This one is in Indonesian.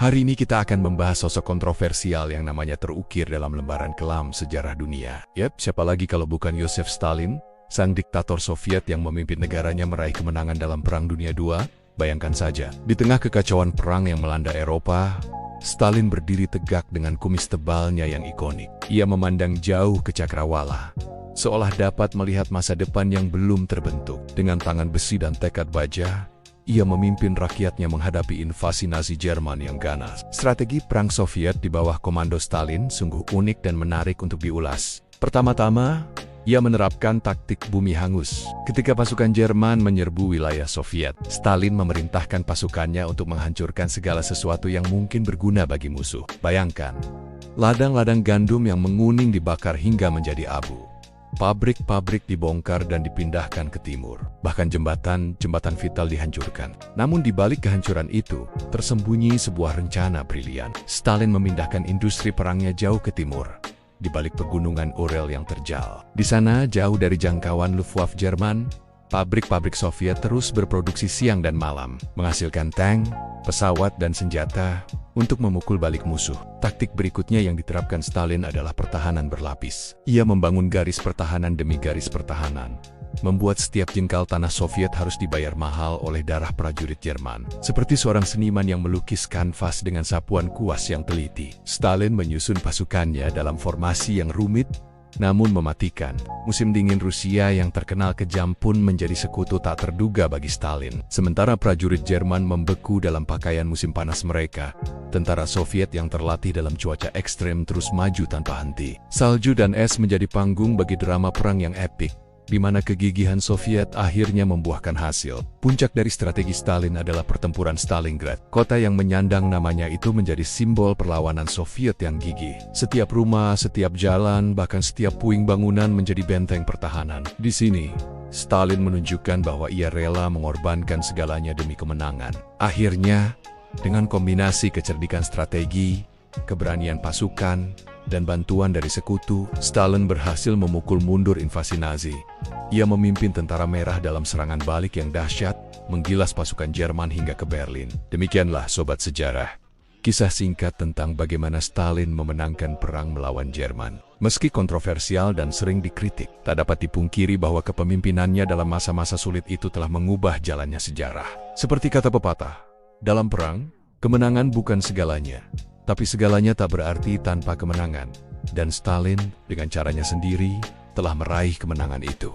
Hari ini kita akan membahas sosok kontroversial yang namanya terukir dalam lembaran kelam sejarah dunia. Yap, siapa lagi kalau bukan Yosef Stalin, sang diktator Soviet yang memimpin negaranya meraih kemenangan dalam Perang Dunia II? Bayangkan saja, di tengah kekacauan perang yang melanda Eropa, Stalin berdiri tegak dengan kumis tebalnya yang ikonik. Ia memandang jauh ke cakrawala, seolah dapat melihat masa depan yang belum terbentuk. Dengan tangan besi dan tekad baja, ia memimpin rakyatnya menghadapi invasi Nazi Jerman yang ganas. Strategi perang Soviet di bawah komando Stalin sungguh unik dan menarik untuk diulas. Pertama-tama, ia menerapkan taktik bumi hangus. Ketika pasukan Jerman menyerbu wilayah Soviet, Stalin memerintahkan pasukannya untuk menghancurkan segala sesuatu yang mungkin berguna bagi musuh. Bayangkan, ladang-ladang gandum yang menguning dibakar hingga menjadi abu. Pabrik-pabrik dibongkar dan dipindahkan ke timur. Bahkan jembatan vital dihancurkan. Namun di balik kehancuran itu, tersembunyi sebuah rencana brilian. Stalin memindahkan industri perangnya jauh ke timur, di balik pegunungan Urel yang terjal. Di sana, jauh dari jangkauan Luftwaffe Jerman, pabrik-pabrik Soviet terus berproduksi siang dan malam, menghasilkan tank, pesawat, dan senjata untuk memukul balik musuh. Taktik berikutnya yang diterapkan Stalin adalah pertahanan berlapis. Ia membangun garis pertahanan demi garis pertahanan, membuat setiap jengkal tanah Soviet harus dibayar mahal oleh darah prajurit Jerman. Seperti seorang seniman yang melukis kanvas dengan sapuan kuas yang teliti, Stalin menyusun pasukannya dalam formasi yang rumit namun mematikan. Musim dingin Rusia yang terkenal kejam pun menjadi sekutu tak terduga bagi Stalin. Sementara prajurit Jerman membeku dalam pakaian musim panas mereka, tentara Soviet yang terlatih dalam cuaca ekstrem terus maju tanpa henti. Salju dan es menjadi panggung bagi drama perang yang epik, di mana kegigihan Soviet akhirnya membuahkan hasil. Puncak dari strategi Stalin adalah pertempuran Stalingrad. Kota yang menyandang namanya itu menjadi simbol perlawanan Soviet yang gigih. Setiap rumah, setiap jalan, bahkan setiap puing bangunan menjadi benteng pertahanan. Di sini, Stalin menunjukkan bahwa ia rela mengorbankan segalanya demi kemenangan. Akhirnya, dengan kombinasi kecerdikan strategi, keberanian pasukan, dan bantuan dari sekutu, Stalin berhasil memukul mundur invasi Nazi. Ia memimpin tentara merah dalam serangan balik yang dahsyat, menggilas pasukan Jerman hingga ke Berlin. Demikianlah Sobat Sejarah, kisah singkat tentang bagaimana Stalin memenangkan perang melawan Jerman. Meski kontroversial dan sering dikritik, tak dapat dipungkiri bahwa kepemimpinannya dalam masa-masa sulit itu telah mengubah jalannya sejarah. Seperti kata pepatah, dalam perang, kemenangan bukan segalanya, tapi segalanya tak berarti tanpa kemenangan. Dan Stalin, dengan caranya sendiri, telah meraih kemenangan itu.